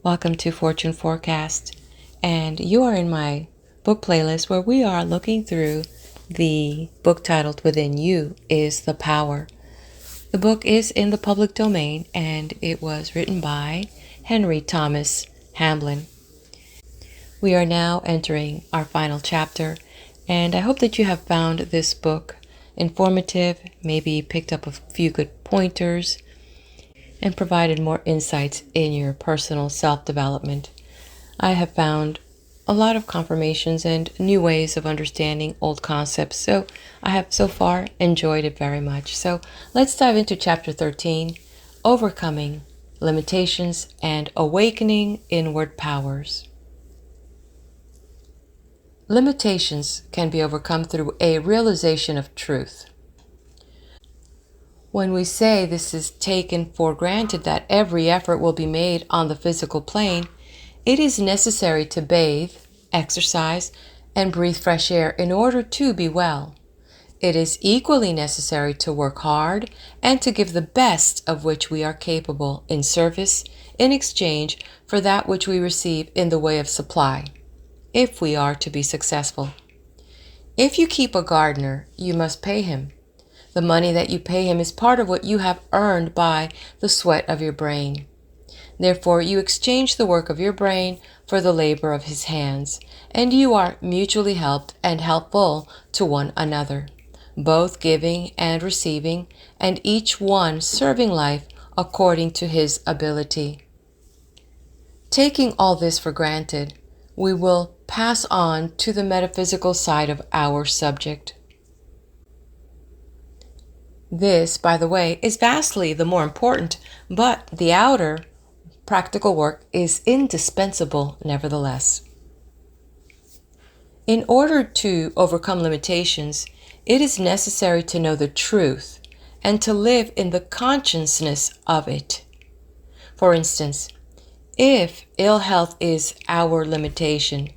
Welcome to Fortune Forecast, and you are in my book playlist where we are looking through the book titled Within You is the Power. The book is in the public domain and it was written by Thomas Hamblin. We are now entering our final chapter, and I hope that you have found this book informative, maybe picked up a few good pointers, and provided more insights in your personal self-development. I have found a lot of confirmations and new ways of understanding old concepts, so I have so far enjoyed it very much. So let's dive into Chapter 13, Overcoming Limitations and Awakening Inward Powers. Limitations can be overcome through a realization of truth. When we say this is taken for granted that every effort will be made on the physical plane, it is necessary to bathe, exercise, and breathe fresh air in order to be well. It is equally necessary to work hard and to give the best of which we are capable in service in exchange for that which we receive in the way of supply, if we are to be successful. If you keep a gardener, you must pay him. The money that you pay him is part of what you have earned by the sweat of your brain. Therefore, you exchange the work of your brain for the labor of his hands, and you are mutually helped and helpful to one another, both giving and receiving, and each one serving life according to his ability. Taking all this for granted, we will pass on to the metaphysical side of our subject. This, by the way, is vastly the more important, but the outer, practical work is indispensable nevertheless. In order to overcome limitations, it is necessary to know the truth and to live in the consciousness of it. For instance, if ill health is our limitation,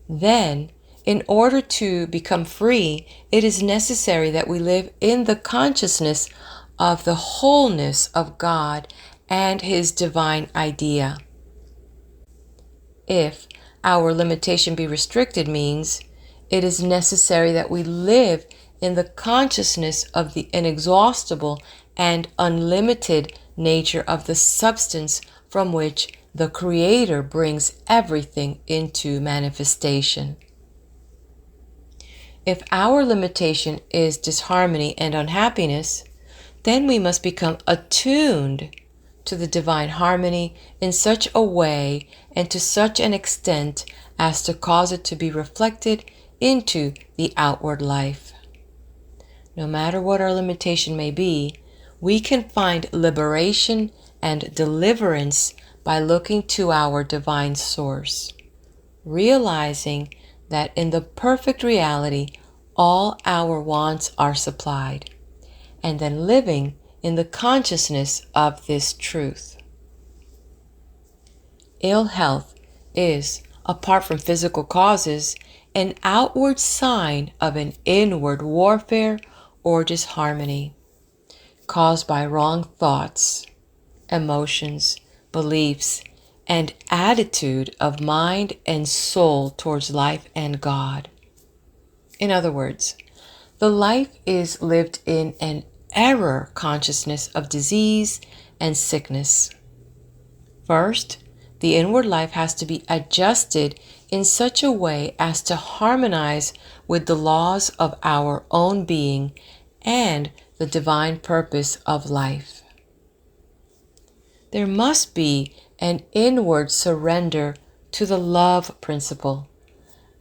then in order to become free, it is necessary that we live in the consciousness of the wholeness of God and His divine idea. If our limitation be restricted means, it is necessary that we live in the consciousness of the inexhaustible and unlimited nature of the substance from which the Creator brings everything into manifestation. If our limitation is disharmony and unhappiness, then we must become attuned to the divine harmony in such a way and to such an extent as to cause it to be reflected into the outward life. No matter what our limitation may be, we can find liberation and deliverance by looking to our divine source, realizing that in the perfect reality, all our wants are supplied, and then living in the consciousness of this truth. Ill health is, apart from physical causes, an outward sign of an inward warfare or disharmony, caused by wrong thoughts, emotions, beliefs, and attitude of mind and soul towards life and God. In other words, the life is lived in an error consciousness of disease and sickness. First, the inward life has to be adjusted in such a way as to harmonize with the laws of our own being and the divine purpose of life. There must be an inward surrender to the love principle,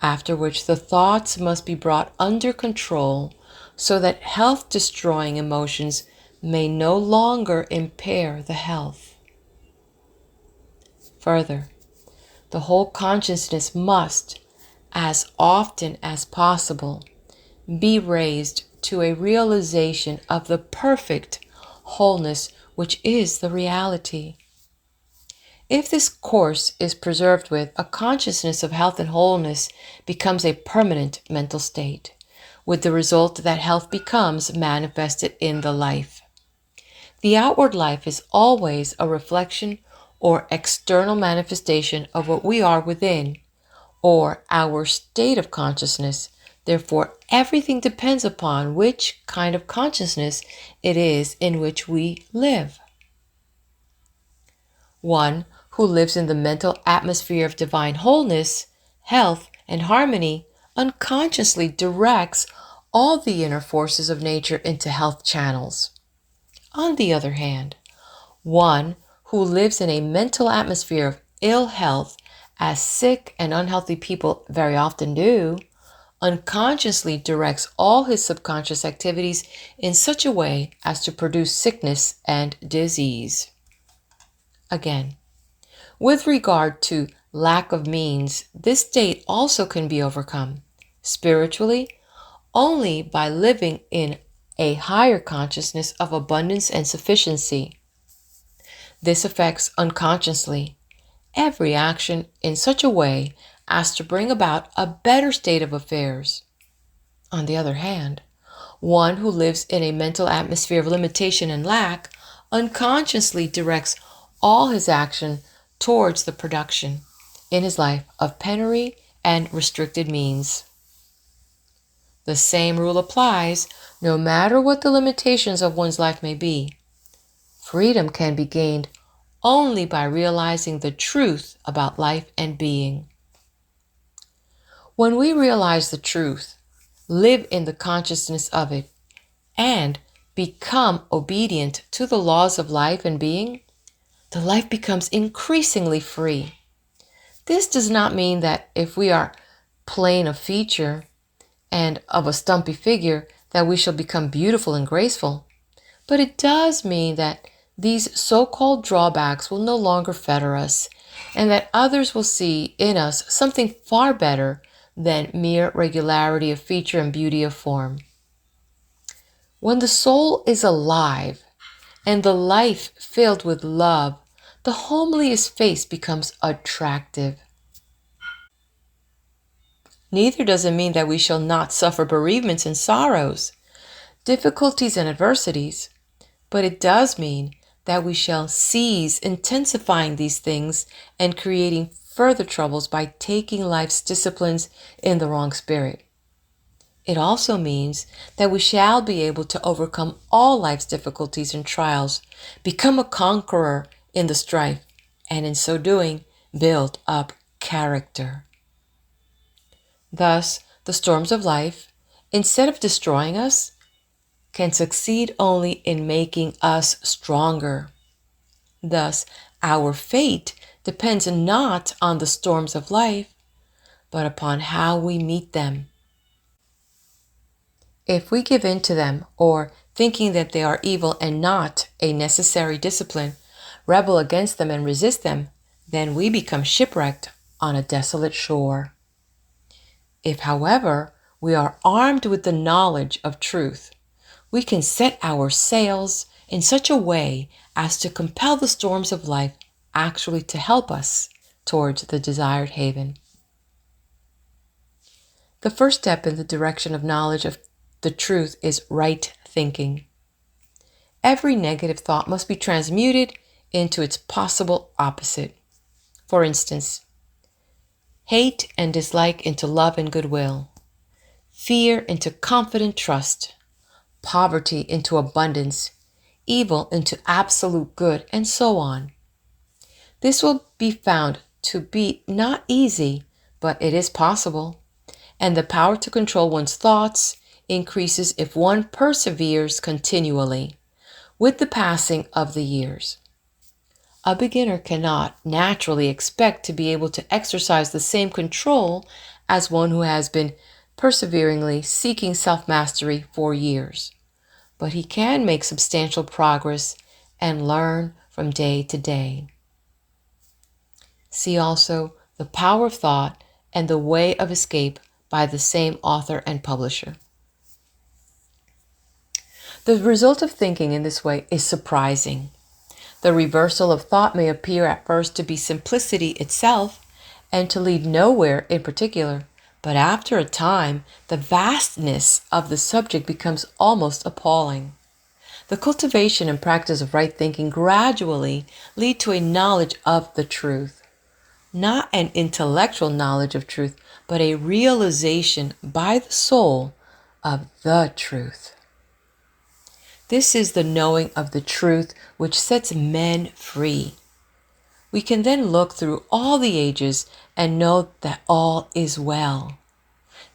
after which the thoughts must be brought under control so that health-destroying emotions may no longer impair the health. Further, the whole consciousness must, as often as possible, be raised to a realization of the perfect wholeness which is the reality. If this course is preserved with, a consciousness of health and wholeness becomes a permanent mental state, with the result that health becomes manifested in the life. The outward life is always a reflection or external manifestation of what we are within, or our state of consciousness. Therefore, everything depends upon which kind of consciousness it is in which we live. One who lives in the mental atmosphere of divine wholeness, health, and harmony unconsciously directs all the inner forces of nature into health channels. On the other hand, one who lives in a mental atmosphere of ill health, as sick and unhealthy people very often do, unconsciously directs all his subconscious activities in such a way as to produce sickness and disease. Again, with regard to lack of means, this state also can be overcome spiritually only by living in a higher consciousness of abundance and sufficiency. This affects unconsciously every action in such a way as to bring about a better state of affairs. On the other hand, one who lives in a mental atmosphere of limitation and lack unconsciously directs all his action towards the production in his life of penury and restricted means. The same rule applies no matter what the limitations of one's life may be. Freedom can be gained only by realizing the truth about life and being. When we realize the truth, live in the consciousness of it, and become obedient to the laws of life and being, the life becomes increasingly free. This does not mean that if we are plain of feature and of a stumpy figure that we shall become beautiful and graceful, but it does mean that these so-called drawbacks will no longer fetter us, and that others will see in us something far better than mere regularity of feature and beauty of form. When the soul is alive and the life filled with love, the homeliest face becomes attractive. Neither does it mean that we shall not suffer bereavements and sorrows, difficulties and adversities, but it does mean that we shall cease intensifying these things and creating further troubles by taking life's disciplines in the wrong spirit. It also means that we shall be able to overcome all life's difficulties and trials, become a conqueror in the strife, and in so doing, build up character. Thus, the storms of life, instead of destroying us, can succeed only in making us stronger. Thus, our fate depends not on the storms of life, but upon how we meet them. If we give in to them, or thinking that they are evil and not a necessary discipline, rebel against them and resist them, then we become shipwrecked on a desolate shore. If, however, we are armed with the knowledge of truth, we can set our sails in such a way as to compel the storms of life actually to help us towards the desired haven. The first step in the direction of knowledge of the truth is right thinking. Every negative thought must be transmuted into its possible opposite. For instance, hate and dislike into love and goodwill, fear into confident trust, poverty into abundance, evil into absolute good, and so on. This will be found to be not easy, but it is possible, and the power to control one's thoughts increases if one perseveres continually with the passing of the years. A beginner cannot naturally expect to be able to exercise the same control as one who has been perseveringly seeking self-mastery for years, but he can make substantial progress and learn from day to day. See also The Power of Thought and The Way of Escape by the same author and publisher. The result of thinking in this way is surprising. The reversal of thought may appear at first to be simplicity itself and to lead nowhere in particular, but after a time, the vastness of the subject becomes almost appalling. The cultivation and practice of right thinking gradually lead to a knowledge of the truth. Not an intellectual knowledge of truth, but a realization by the soul of the truth. This is the knowing of the truth which sets men free. We can then look through all the ages and know that all is well.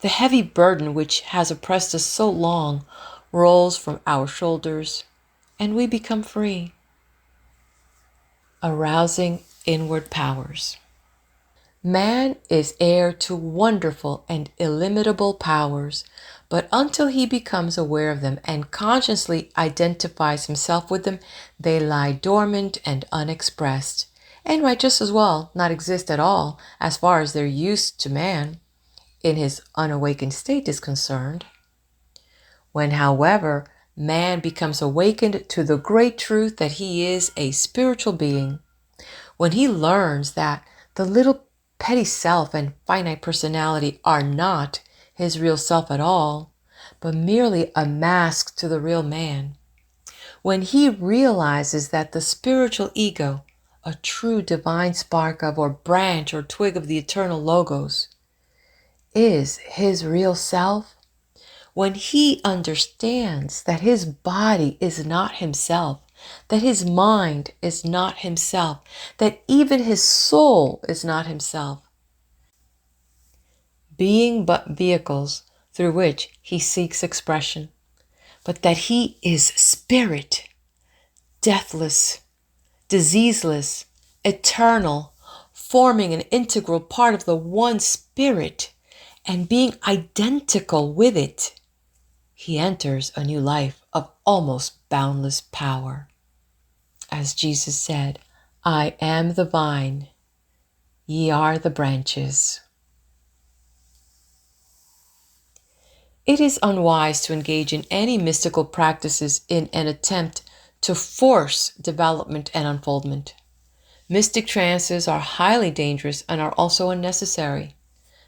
The heavy burden which has oppressed us so long rolls from our shoulders, and we become free. Arousing inward powers. Man is heir to wonderful and illimitable powers, but until he becomes aware of them and consciously identifies himself with them, they lie dormant and unexpressed, and might just as well not exist at all as far as their use to man in his unawakened state is concerned. When, however, man becomes awakened to the great truth that he is a spiritual being, when he learns that the little petty self and finite personality are not his real self at all, but merely a mask to the real man, when he realizes that the spiritual ego, a true divine spark of or branch or twig of the eternal logos, is his real self, when he understands that his body is not himself, that his mind is not himself, that even his soul is not himself, being but vehicles through which he seeks expression, but that he is spirit, deathless, diseaseless, eternal, forming an integral part of the one spirit and being identical with it, he enters a new life of almost boundless power. As Jesus said, "I am the vine, ye are the branches." It is unwise to engage in any mystical practices in an attempt to force development and unfoldment. Mystic trances are highly dangerous and are also unnecessary.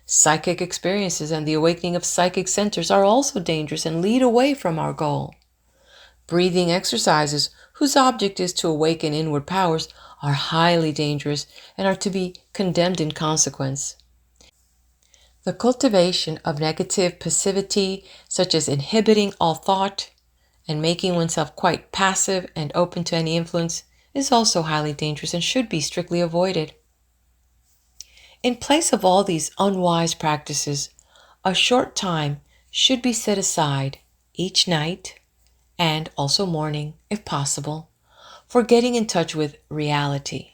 Psychic experiences and the awakening of psychic centers are also dangerous and lead away from our goal. Breathing exercises, whose object is to awaken inward powers, are highly dangerous and are to be condemned in consequence. The cultivation of negative passivity, such as inhibiting all thought and making oneself quite passive and open to any influence, is also highly dangerous and should be strictly avoided. In place of all these unwise practices, a short time should be set aside each night and also morning, if possible, for getting in touch with reality.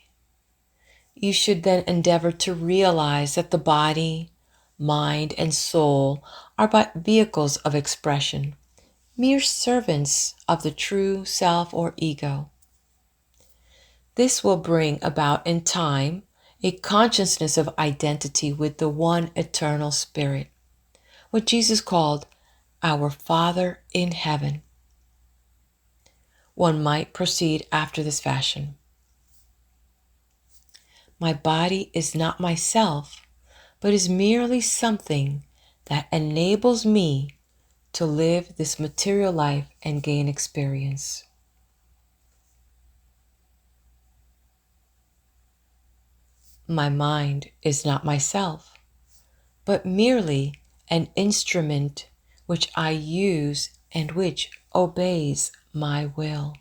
You should then endeavor to realize that the body, mind, and soul are but vehicles of expression, mere servants of the true self or ego. This will bring about in time a consciousness of identity with the one eternal Spirit, what Jesus called our Father in heaven. One might proceed after this fashion. My body is not myself, but is merely something that enables me to live this material life and gain experience. My mind is not myself, but merely an instrument which I use and which obeys my will.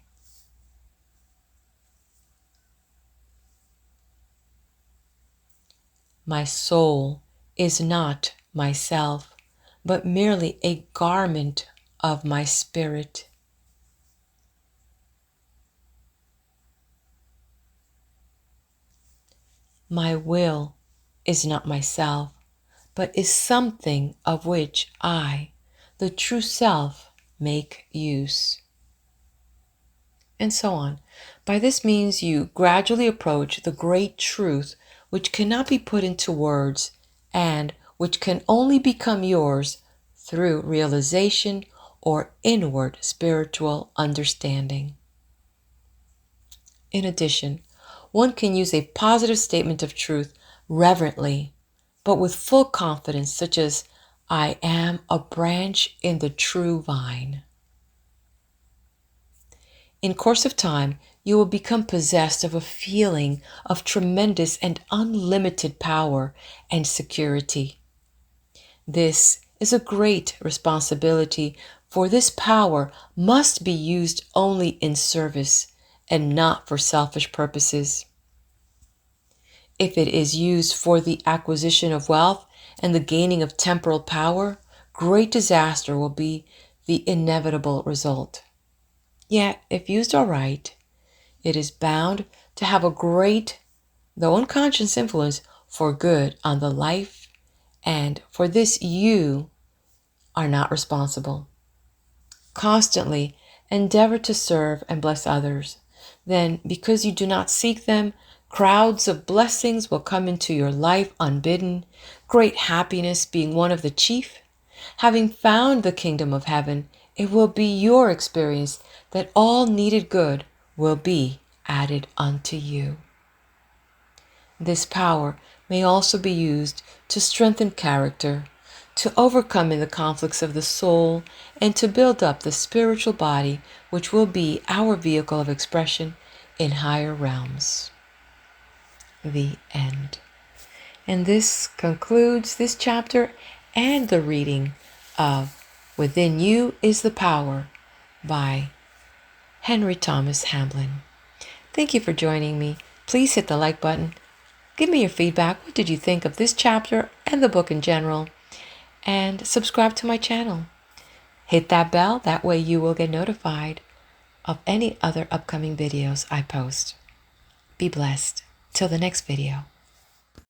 My soul is not myself, but merely a garment of my spirit. My will is not myself, but is something of which I, the true self, make use. And so on. By this means you gradually approach the great truth which cannot be put into words and which can only become yours through realization or inward spiritual understanding. In addition, one can use a positive statement of truth reverently, but with full confidence, such as, "I am a branch in the true vine." In course of time, you will become possessed of a feeling of tremendous and unlimited power and security. This is a great responsibility, for this power must be used only in service and not for selfish purposes. If it is used for the acquisition of wealth and the gaining of temporal power, great disaster will be the inevitable result. Yet, if used aright, it is bound to have a great, though unconscious, influence for good on the life, and for this you are not responsible. Constantly endeavor to serve and bless others. Then, because you do not seek them, crowds of blessings will come into your life unbidden, great happiness being one of the chief. Having found the kingdom of heaven, it will be your experience that all needed good will be added unto you. This power may also be used to strengthen character, to overcome in the conflicts of the soul, and to build up the spiritual body, which will be our vehicle of expression in higher realms. The end. And this concludes this chapter and the reading of Within You is the Power by Henry Thomas Hamblin. Thank you for joining me. Please hit the like button. Give me your feedback. What did you think of this chapter and the book in general? And subscribe to my channel. Hit that bell. That way you will get notified of any other upcoming videos I post. Be blessed. Till the next video.